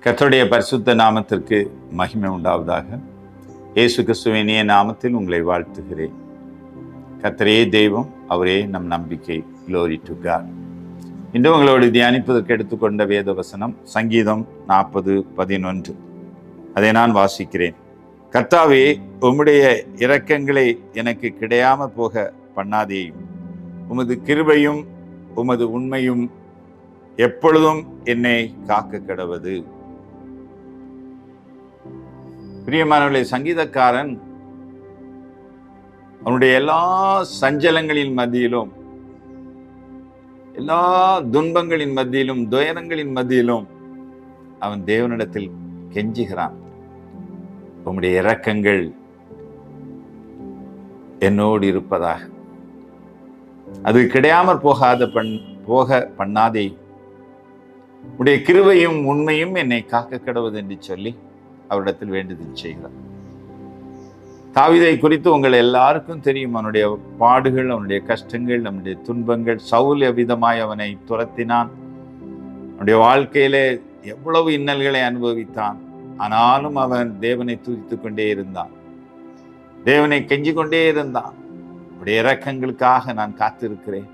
கர்த்தருடைய பரிசுத்த நாமத்திற்கு மகிமை உண்டாவதாக. இயேசு கிறிஸ்துவின் இனிய நாமத்தில் உங்களை வாழ்த்துகிறேன். கர்த்தரே தெய்வம், அவரே நம் நம்பிக்கை. Glory to God. இன்று உங்களோடு தியானிப்பதற்கு எடுத்துக்கொண்ட வேத வசனம் சங்கீதம் 40:11. அதை நான் வாசிக்கிறேன். கர்த்தாவே, உம்முடைய இரக்கங்களை எனக்கு கிடையாம போக பண்ணாதேயும், உமது கிருபையும் உமது உண்மையும் எப்பொழுதும் என்னை காக்க கடவது. பிரியமானவர்களே, சங்கீதக்காரன் அவனுடைய எல்லா சஞ்சலங்களின் மத்தியிலும், எல்லா துன்பங்களின் மத்தியிலும், துயரங்களின் மத்தியிலும் அவன் தேவனிடத்தில் கெஞ்சுகிறான். உம்முடைய இரக்கங்கள் என்னோடு இருப்பதாக, அது கிடையாமற் போக பண்ணாதே, உடைய கிருபையும் உண்மையும் என்னை காக்க கடவுது என்று சொல்லி அவரிடத்தில் வேண்டுதல் செய்கிறார். தாவீதை குறித்து உங்கள் எல்லாருக்கும் தெரியும். அவனுடைய பாடுகள், அவனுடைய கஷ்டங்கள், அவனுடைய துன்பங்கள். சவுல் எவ்விதமாய் அவனை துரத்தினான், அவனுடைய வாழ்க்கையிலே எவ்வளவு இன்னல்களை அனுபவித்தான். ஆனாலும் அவன் தேவனை துதித்து கொண்டே இருந்தான், தேவனை கெஞ்சி கொண்டே இருந்தான். உடைய இரக்கங்களுக்காக நான் காத்திருக்கிறேன்,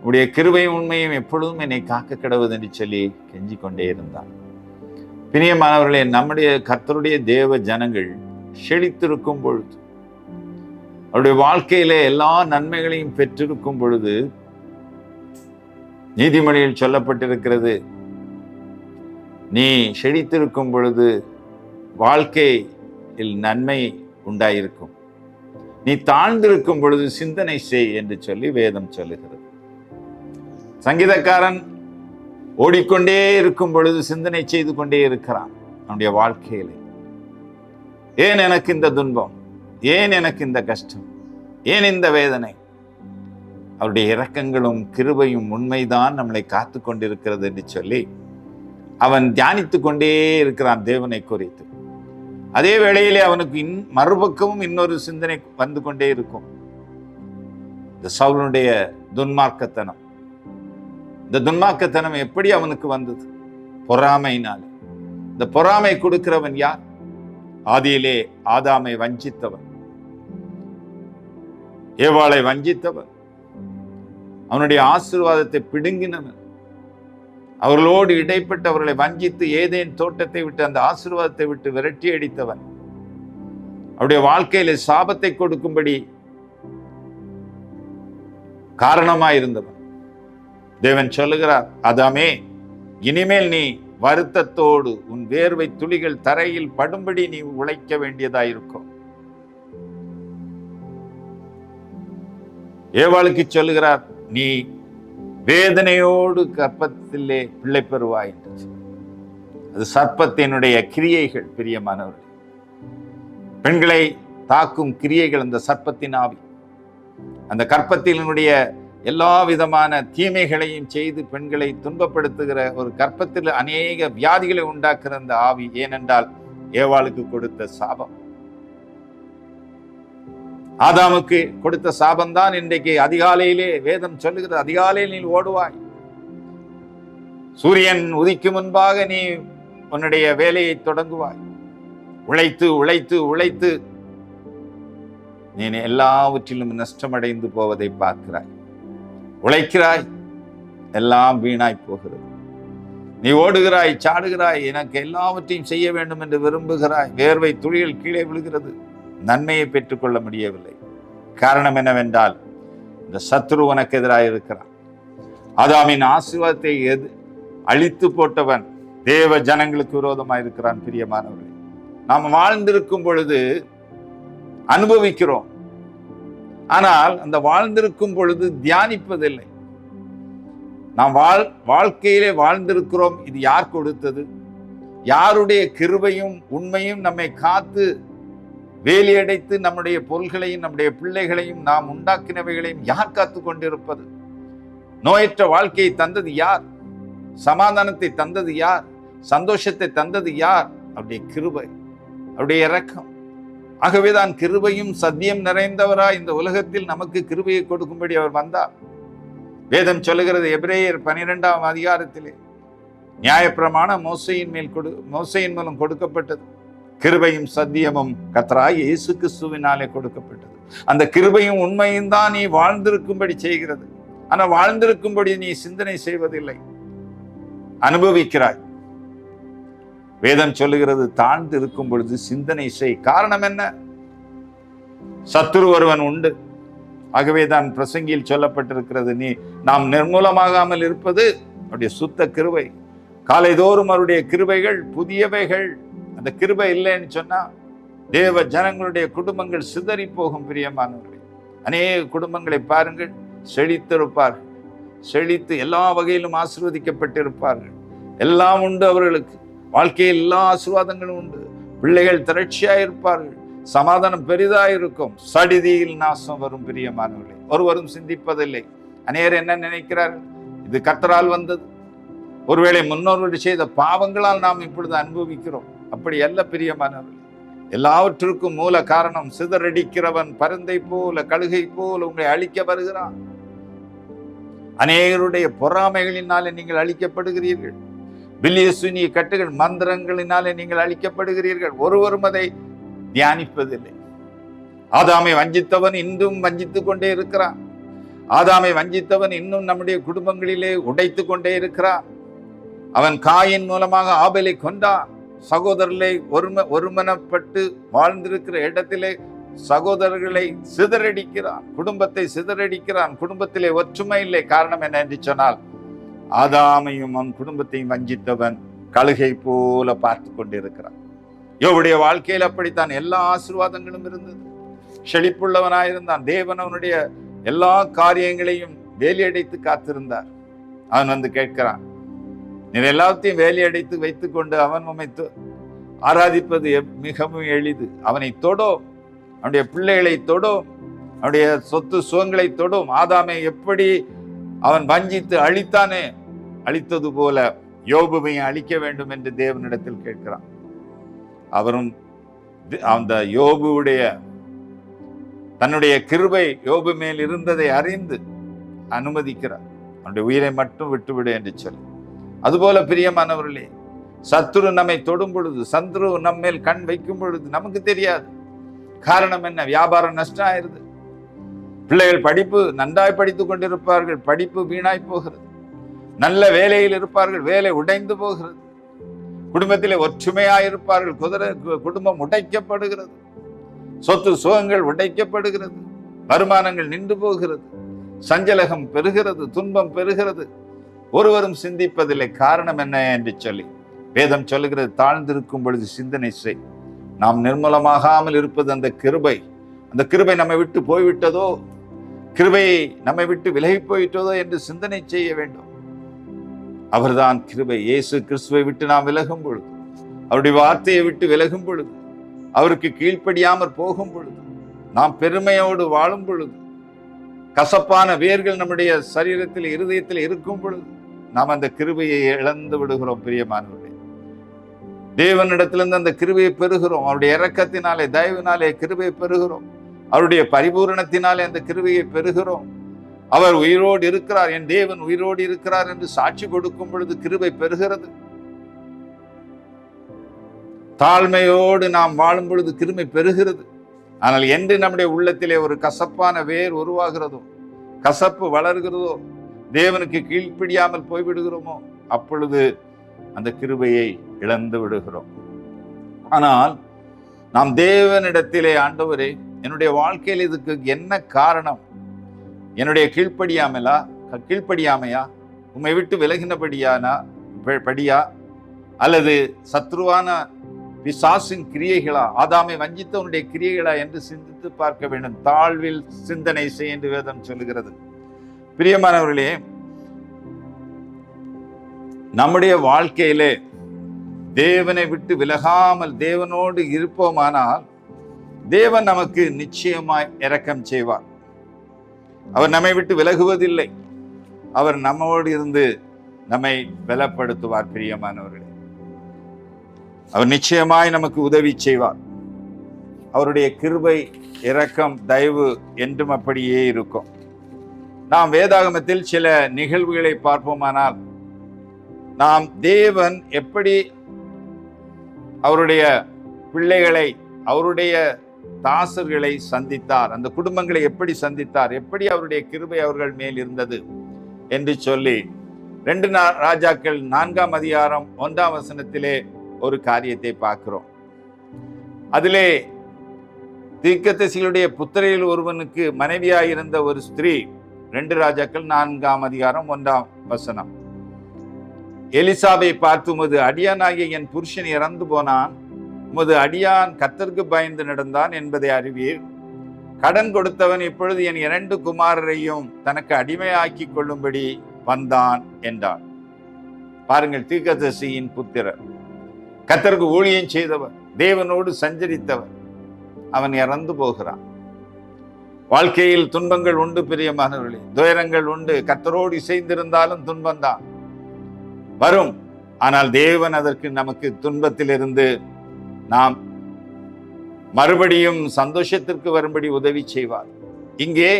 உடைய கிருபையும் உண்மையும் எப்பொழுதும் என்னை காக்க கடவுது என்று சொல்லி கெஞ்சி கொண்டே இருந்தான். பிரியமானவர்களே, நம்முடைய கர்த்தருடைய தேவ ஜனங்கள் செழித்திருக்கும் பொழுது, அவருடைய வாழ்க்கையிலே எல்லா நன்மைகளையும் பெற்றிருக்கும் பொழுது, நீதிமொழியில் சொல்லப்பட்டிருக்கிறது, நீ செழித்திருக்கும் பொழுது வாழ்க்கையில் நன்மை உண்டாயிருக்கும், நீ தாழ்ந்திருக்கும் பொழுது சிந்தனை செய் என்று சொல்லி வேதம் சொல்லுகிறது. சங்கீதக்காரன் ஓடிக்கொண்டே இருக்கும் பொழுது சிந்தனை செய்து கொண்டே இருக்கிறான் அவனுடைய வாழ்க்கையிலே. ஏன் எனக்கு இந்த துன்பம், ஏன் எனக்கு இந்த கஷ்டம், ஏன் இந்த வேதனை? அவருடைய இரக்கங்களும் கிருபையும் உண்மைதான் நம்மளை காத்து கொண்டிருக்கிறது என்று சொல்லி அவன் தியானித்து கொண்டே இருக்கிறான் தேவனை குறித்து. அதே வேளையிலே அவனுக்கு மறுபக்கமும் இன்னொரு சிந்தனை வந்து கொண்டே இருக்கும். இந்த சவுலுடைய துன்மார்க்கத்தனம். இந்த துன்மார்க்கத்தனம் எப்படி அவனுக்கு வந்தது? பொறாமையினால. இந்த பொறாமை கொடுக்கிறவன் யார்? ஆதியிலே ஆதாமை வஞ்சித்தவன், ஏவாளை வஞ்சித்தவன், அவனுடைய ஆசீர்வாதத்தை பிடுங்கினவன், அவர்களோடு இடைப்பட்டு அவர்களை வஞ்சித்து ஏதேன் தோட்டத்தை விட்டு அந்த ஆசீர்வாதத்தை விட்டு விரட்டி அடித்தவன், அவருடைய வாழ்க்கையில சாபத்தை கொடுக்கும்படி காரணமாயிருந்தவன். தேவன் சொல்லுகிறார், ஆதாமே, இனிமேல் நீ வருத்தத்தோடு உன் வேர்வை துளிகள் தரையில் படும்படி நீ உழைக்க வேண்டியதாயிருக்கும். ஏவாளுக்கு சொல்லுகிறார், நீ வேதனையோடு கர்ப்பத்திலே பிள்ளை பெறுவாய். அது சர்ப்பத்தினுடைய கிரியைகள். பிரியமானவர்கள், பெண்களை தாக்கும் கிரியைகள் அந்த சர்ப்பத்தின் ஆவி. அந்த கர்ப்பத்தினுடைய எல்லா விதமான தீமைகளையும் செய்து பெண்களை துன்பப்படுத்துகிற ஒரு கர்ப்பத்தில் அநேக வியாதிகளை உண்டாக்குற அந்த ஆவி. ஏனென்றால் ஏவாளுக்கு கொடுத்த சாபம், ஆதாமுக்கு கொடுத்த சாபம்தான் இன்றைக்கு அதிகாலையிலே வேதம் சொல்லுகிறது, அதிகாலையில் நீ ஓடுவாய், சூரியன் உதிக்கும் முன்பாக நீ உன்னுடைய வேலையை தொடங்குவாய், உழைத்து உழைத்து உழைத்து நீ எல்லாவற்றிலும் நஷ்டமடைந்து போவதை பார்க்கிறாய். உழைக்கிறாய், எல்லாம் வீணாய் போகிறது. நீ ஓடுகிறாய், சாடுகிறாய், எனக்கு எல்லாவற்றையும் செய்ய வேண்டும் என்று விரும்புகிறாய், வேர்வை துளிகள் கீழே விழுகிறது, நன்மையை பெற்றுக்கொள்ள முடியவில்லை. காரணம் என்னவென்றால், இந்த சத்ரு உனக்கு எதிராக இருக்கிறான். ஆதாமின் ஆசீர்வாதத்தை அழித்து போட்டவன் தேவ ஜனங்களுக்கு விரோதமாக இருக்கிறான். பிரியமானவர்களே, நாம் வாழ்ந்திருக்கும் பொழுது அனுபவிக்கிறோம், ஆனால் அந்த வாழ்ந்திருக்கும் பொழுது தியானிப்பதில்லை. நாம் வாழ்க்கையிலே வாழ்ந்திருக்கிறோம், இது யார் கொடுத்தது? யாருடைய கிருபையும் உண்மையும் நம்மை காத்து வேலியடைத்து நம்முடைய பொருள்களையும் நம்முடைய பிள்ளைகளையும் நாம் உண்டாக்கினவைகளையும் யார் காத்து கொண்டிருப்பது? நோயற்ற வாழ்க்கையை தந்தது யார்? சமாதானத்தை தந்தது யார்? சந்தோஷத்தை தந்தது யார்? அவருடைய கிருபை, அவருடைய இரக்கம். ஆகவேதான் கிருபையும் சத்தியம் நிறைந்தவராய் இந்த உலகத்தில் நமக்கு கிருபையை கொடுக்கும்படி அவர் வந்தார். வேதம் சொல்லுகிறது, எபிரேயர் 12ஆம் அதிகாரத்திலே நியாயப்பிரமாணம் மோசையின் மூலம் கொடுக்கப்பட்டது. கிருபையும் சத்தியமும் கர்த்தராகிய இயேசு கிறிஸ்துவினாலே கொடுக்கப்பட்டது. அந்த கிருபையும் உண்மையும் தான் நீ வாழ்ந்திருக்கும்படி செய்கிறது. ஆனா வாழ்ந்திருக்கும்படி நீ சிந்தனை செய்வதில்லை, அனுபவிக்கிறாய். வேதம் சொல்லுகிறது, தாழ்ந்து இருக்கும் பொழுது சிந்தனை செய். காரணம் என்ன? சத்துரு ஒருவன் உண்டு. ஆகவேதான் பிரசங்கியில் சொல்லப்பட்டிருக்கிறது, நாம் நிர்மூலமாகாமல் இருப்பது அவருடைய சுத்த கிருபை. காலைதோறும் அவருடைய கிருபைகள் புதியவைகள். அந்த கிருபை இல்லைன்னு சொன்னா தேவ ஜனங்களுடைய குடும்பங்கள் சிதறி போகும். பிரியமானவர்களே, அநேக குடும்பங்களை பாருங்கள், செழித்திருப்பார்கள், செழித்து எல்லா வகையிலும் ஆசீர்வதிக்கப்பட்டிருப்பார்கள். எல்லாம் உண்டு அவர்களுக்கு, வாழ்க்கையில் எல்லா ஆசீர்வாதங்களும் உண்டு. பிள்ளைகள் திரட்சியாயிருப்பார்கள், சமாதானம் பெரிதாயிருக்கும். சடிதியில் நாசம் வரும். பிரியமானவர்களே, ஒருவரும் சிந்திப்பதில்லை. அநேகர் என்ன நினைக்கிறார்கள்? இது கர்த்தரால் வந்தது, ஒருவேளை முன்னோர்கள் செய்த பாவங்களால் நாம் இப்பொழுது அனுபவிக்கிறோம். அப்படி அல்ல பிரியமானவர்களே. எல்லாவற்றுக்கும் மூல காரணம் சிதறடிக்கிறவன் பருந்தை போல கழுகை போல உங்களை அழிக்க வருகிறான். அநேகருடைய பொறாமைகளினாலே நீங்கள் அழிக்கப்படுகிறீர்கள். பில்லியசுனிய கட்டுகள் மந்திரங்களினாலே நீங்கள் அழிக்கப்படுகிறீர்கள். ஒருவரும் அதை தியானிப்பதில்லை. ஆதாமை வஞ்சித்தவன் இன்னும் வஞ்சித்துக் கொண்டே இருக்கிறான். ஆதாமை வஞ்சித்தவன் இன்னும் நம்முடைய குடும்பங்களிலே உடைத்து கொண்டே இருக்கிறான். அவன் காயின் மூலமாக ஆபேலை கொண்டான். சகோதரர்களை ஒருமனப்பட்டு வாழ்ந்திருக்கிற இடத்திலே சகோதரர்களை சிதறடிக்கிறான், குடும்பத்தை சிதறடிக்கிறான். குடும்பத்திலே ஒற்றுமை இல்லை. காரணம் என்ன என்று சொன்னால், ஆதாமையும் அவன் குடும்பத்தையும் வஞ்சித்தவன் கழுகை போல பார்த்து கொண்டிருக்கிறான். யோபுடைய வாழ்க்கையில் அப்படித்தான். எல்லா ஆசீர்வாதங்களும் இருந்தது, செழிப்புள்ளவனாயிருந்தான். தேவன் அவனுடைய எல்லா காரியங்களையும் வேலையடைத்து காத்திருந்தார். அவன் வந்து கேட்கிறான், நீ எல்லாத்தையும் வேலையடைத்து வைத்துக் கொண்டு அவன் உமைத்து ஆராதிப்பது மிகவும் எளிது. அவனை தொடும், அவனுடைய பிள்ளைகளை தொடும், அவனுடைய சொத்து சுகங்களை தொடும். ஆதாமை எப்படி அவன் வஞ்சித்து அழித்தானே, அழித்தது போல யோபுவையும் அழிக்க வேண்டும் என்று தேவனிடத்தில் கேட்கிறான். அவரும் அந்த யோபுடைய தன்னுடைய கிருபை யோபு மேல் இருந்ததை அறிந்து அனுமதிக்கிறார். அவனுடைய உயிரை மட்டும் விட்டுவிடு என்று சொல்லி. அதுபோல பிரியமானவர்களே, சத்துரு நம்மை தொடும் பொழுது, சத்துரு நம்மேல் கண் வைக்கும் பொழுது நமக்கு தெரியாது. காரணம் என்ன? வியாபாரம் நஷ்டம் ஆயிருது. பிள்ளைகள் படிப்பு நன்றாய் படித்துக் கொண்டிருப்பார்கள், படிப்பு வீணாய் போகிறது. நல்ல வேலையில் இருப்பார்கள், வேலை உடைந்து போகிறது. குடும்பத்திலே ஒற்றுமையாயிருப்பார்கள், குடும்பம் உடைக்கப்படுகிறது. சொத்து சுகங்கள் உடைக்கப்படுகிறது, வருமானங்கள் நின்று போகிறது, சஞ்சலகம் பெறுகிறது, துன்பம் பெறுகிறது. ஒருவரும் சிந்திப்பதில்லை. காரணம் என்ன என்று சொல்லி வேதம் சொல்லுகிறது, தாழ்ந்திருக்கும் பொழுது சிந்தனை செய். நாம் நிர்மூலமாகாமல் இருப்பது அந்த கிருபை. அந்த கிருபை நம்மை விட்டு போய்விட்டதோ, கிருபை நம்மை விட்டு விலகி போயிட்டதோ என்று சிந்தனை செய்ய வேண்டும். அவர்தான் கிருபை. இயேசு கிறிஸ்துவை விட்டு நாம் விலகும் பொழுது, அவருடைய வார்த்தையை விட்டு விலகும் பொழுது, அவருக்கு கீழ்ப்படியாமற் போகும் பொழுது, நாம் பெருமையோடு வாழும் பொழுது, கசப்பான வேர்கள் நம்முடைய சரீரத்தில் இருதயத்தில் இருக்கும் பொழுது நாம் அந்த கிருபையை இழந்து விடுகிறோம். பிரியமானவர்களே, தேவனிடத்திலிருந்து அந்த கிருபையை பெறுகிறோம். அவருடைய இரக்கத்தினாலே, தயவினாலே கிருபையை பெறுகிறோம். அவருடைய பரிபூரணத்தினாலே அந்த கிருபையை பெறுகிறோம். அவர் உயிரோடு இருக்கிறார், என் தேவன் உயிரோடு இருக்கிறார் என்று சாட்சி கொடுக்கும் பொழுது கிருபை பெறுகிறது. தாழ்மையோடு நாம் வாழும் பொழுது கிருபை பெறுகிறது. ஆனால் என்று நம்முடைய உள்ளத்திலே ஒரு கசப்பான வேர் உருவாகிறதோ, கசப்பு வளர்கிறதோ, தேவனுக்கு கீழ்ப்படியாமல் போய்விடுகிறோமோ, அப்பொழுது அந்த கிருபையை இழந்து விடுகிறோம். ஆனால் நாம் தேவனிடத்திலே, ஆண்டவரே, என்னுடைய வாழ்க்கையில் இதுக்கு என்ன காரணம்? என்னுடைய கீழ்ப்படியாமையா, உம்மை விட்டு விலகினபடியா, அல்லது சத்ருவான பிசாசின் கிரியைகளா, ஆதாமை வஞ்சித்தவனுடைய கிரியைகளா என்று சிந்தித்து பார்க்க வேண்டும். தாழ்வில் சிந்தனை செய் என்று வேதம் சொல்லுகிறது. பிரியமானவர்களே, நம்முடைய வாழ்க்கையிலே தேவனை விட்டு விலகாமல் தேவனோடு இருப்போமானால் தேவன் நமக்கு நிச்சயமாய் இரக்கம் செய்வார். அவர் நம்மை விட்டு விலகுவதில்லை. அவர் நம்மோடு இருந்து நம்மை பலப்படுத்துவார். பிரியமானவர்களே, அவர் நிச்சயமாய் நமக்கு உதவி செய்வார். அவருடைய கிருபை, இரக்கம், தயவு என்றும் அப்படியே இருக்கும். நாம் வேதாகமத்தில் சில நிகழ்வுகளை பார்ப்போமானால் நாம் தேவன் எப்படி அவருடைய பிள்ளைகளை, அவருடைய தாசர்களை சந்தித்தார், அந்த குடும்பங்களை எப்படி சந்தித்தார், எப்படி அவருடைய கிருபை அவர்கள் மேல் இருந்தது என்று சொல்லி 2 ராஜாக்கள் 4ஆம் அதிகாரம் 1ஆம் வசனத்திலே ஒரு காரியத்தை பார்க்கிறோம். அதிலே தீர்க்கதரிசிகளுடைய புத்திரையில் ஒருவனுக்கு மனைவியாயிருந்த ஒரு ஸ்திரீ, 2 ராஜாக்கள் 4ஆம் அதிகாரம் 1ஆம் வசனம். எலிசாவை பார்த்து, உமது அடியானாகிய என் புருஷன் இறந்து போனான், உமது அடியான் கர்த்தருக்கு பயந்து நடந்தான் என்பதை அறிவீர். கடன் கொடுத்தவன் இப்பொழுது என் 2 குமாரரையும் தனக்கு அடிமையாக்கி கொள்ளும்படி வந்தான் என்றார். பாருங்கள், தீர்க்கதரிசியின் புத்திரர், கர்த்தருக்கு ஊழியம் செய்தவர், தேவனோடு சஞ்சரித்தவர், அவன் இறந்து போகிறான். வாழ்க்கையில் துன்பங்கள் உண்டு பிரியமானவர்களே, துயரங்கள் உண்டு. கர்த்தரோடு இசைந்திருந்தாலும் துன்பம்தான் வரும். ஆனால் தேவன் அதற்கு நமக்கு துன்பத்திலிருந்து நாம் மறுபடியும் சந்தோஷத்திற்கு வரும்படி உதவி செய்வார். இங்கே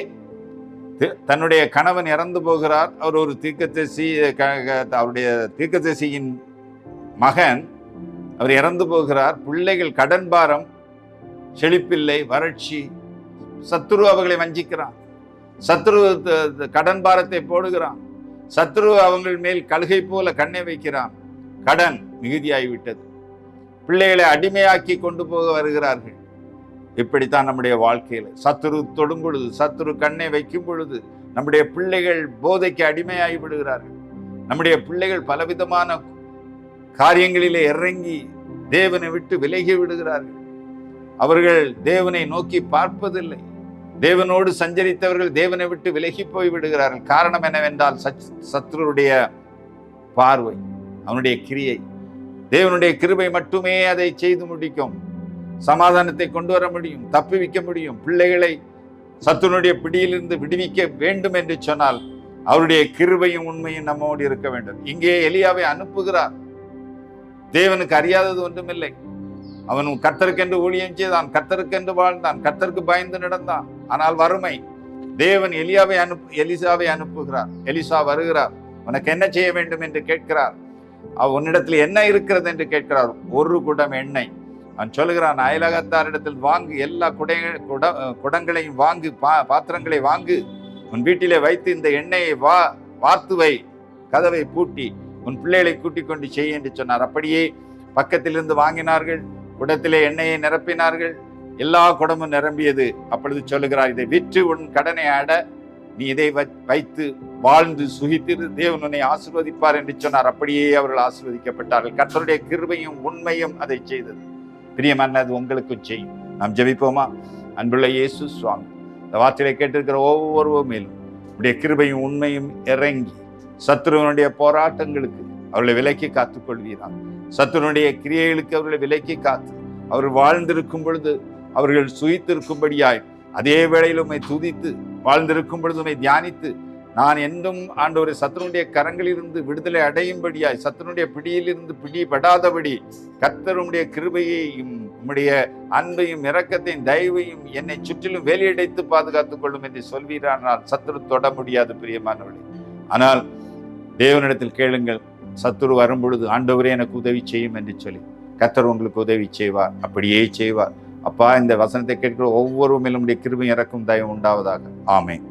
தன்னுடைய கணவன் இறந்து போகிறார். அவர் ஒரு தீர்க்கதரிசி, அவருடைய தீர்க்கதரிசியின் மகன், அவர் இறந்து போகிறார். பிள்ளைகள் கடன் பாரம், செழிப்பில்லை, வறட்சி, சத்துரு அவர்களை வஞ்சிக்கிறான், சத்துரு கடன் பாரத்தை போடுகிறான், சத்துரு அவங்கள் மேல் கழுகை போல கண்ணை வைக்கிறான். கடன் மிகுதியாகிவிட்டது, பிள்ளைகளை அடிமையாக்கி கொண்டு போக வருகிறார்கள். இப்படித்தான் நம்முடைய வாழ்க்கையில சத்துரு தொடும் பொழுது, சத்துரு கண்ணை வைக்கும் பொழுது நம்முடைய பிள்ளைகள் போதைக்கு அடிமையாகி விடுகிறார்கள். நம்முடைய பிள்ளைகள் பலவிதமான காரியங்களிலே இறங்கி தேவனை விட்டு விலகி விடுகிறார்கள். அவர்கள் தேவனை நோக்கி பார்ப்பதில்லை. தேவனோடு சஞ்சரித்தவர்கள் தேவனை விட்டு விலகி போய் விடுகிறார்கள். காரணம் என்னவென்றால் சத்துருடைய பார்வை, அவனுடைய கிரியை. தேவனுடைய கிருபை மட்டுமே அதை செய்து முடிக்கும். சமாதானத்தை கொண்டு வர முடியும், தப்புவிக்க முடியும். பிள்ளைகளை சத்துருடைய பிடியிலிருந்து விடுவிக்க வேண்டும் என்று சொன்னால் அவருடைய கிருபையும் உண்மையும் நம்மோடு இருக்க வேண்டும். இங்கே எலியாவை அனுப்புகிறார். தேவனுக்கு அறியாதது ஒன்றுமில்லை. அவன் கர்த்தருக்கென்று ஊழியம் செய்தான், கர்த்தருக்கென்று வாழ்ந்தான், கர்த்தருக்கு பயந்து நடந்தான். ஆனால் வறுமை. தேவன் எலிசாவை அனுப்புகிறார். எலிசா வருகிறார். உனக்கு என்ன செய்ய வேண்டும் என்று கேட்கிறார். உன்னிடத்தில் என்ன இருக்கிறது என்று கேட்கிறார். 1 குடம் எண்ணெய். அவன் சொல்லுகிறான், அயலகத்தாரிடத்தில் வாங்கு, எல்லா குடங்களையும் வாங்கு, பாத்திரங்களை வாங்கு, உன் வீட்டிலே வைத்து இந்த எண்ணெயை வார்த்து வை, கதவை பூட்டி உன் பிள்ளைகளை கூட்டிக் கொண்டு செய்ய என்று சொன்னார். அப்படியே பக்கத்திலிருந்து வாங்கினார்கள், குடத்திலே எண்ணெயை நிரப்பினார்கள். எல்லா குடமும் நிரம்பியது. அப்பொழுது சொல்லுகிறார், இதை விற்று உன் கடனை அட, நீ இதை வைத்து வாழ்ந்து சுகித்திரு, தேவன் உன்னை ஆசீர்வதிப்பார் என்று சொன்னார். அப்படியே அவர்கள் ஆசீர்வதிக்கப்பட்டார்கள். கர்த்தருடைய கிருபையும் உண்மையும் அதை செய்தது. பிரியமானது உங்களுக்கும் செய்யும். நாம் ஜெபிப்போமா? அன்புள்ள இயேசு சுவாமி, இந்த வார்த்தையை கேட்டிருக்கிற ஒவ்வொருவர் மேலும் உடைய கிருபையும் உண்மையும் இறங்கி சத்துருவனுடைய போராட்டங்களுக்கு அவர்களை விலக்கி காத்துக் கொள்வீராம். சத்துருவனுடைய கிரியைகளுக்கு அவர்களை விலக்கி காத்து அவர்கள் வாழ்ந்திருக்கும் பொழுது அவர்கள் சுயித்திருக்கும்படியாய், அதே வேளையில் உம்மை துதித்து வாழ்ந்திருக்கும் பொழுது உம்மை தியானித்து, நான் என்றும் ஆண்டவரை சத்துருடைய கரங்களிலிருந்து விடுதலை அடையும்படியாய், சத்துருடைய பிடியிலிருந்து பிடிபடாதபடி கர்த்தருடைய கிருபையையும் உம்முடைய அன்பையும் இரக்கத்தையும் தயவையும் என்னை சுற்றிலும் வேலியடைத்து பாதுகாத்துக் கொள்ளும் என்று சொல்வீரானால் சத்துரு தொட முடியாது பிரியமானவர்களே. ஆனால் தேவனிடத்தில் கேளுங்கள். சத்துரு வரும் பொழுது ஆண்டவரே எனக்கு உதவி செய்யும் என்று சொல்லி கர்த்தர் உங்களுக்கு உதவி செய்வார். அப்படியே செய்வார். அப்பா, இந்த வசனத்தை கேட்கிற ஒவ்வொரு மேலும் கிருபை இறக்கும் தயவு உண்டாவதாக. ஆமென்.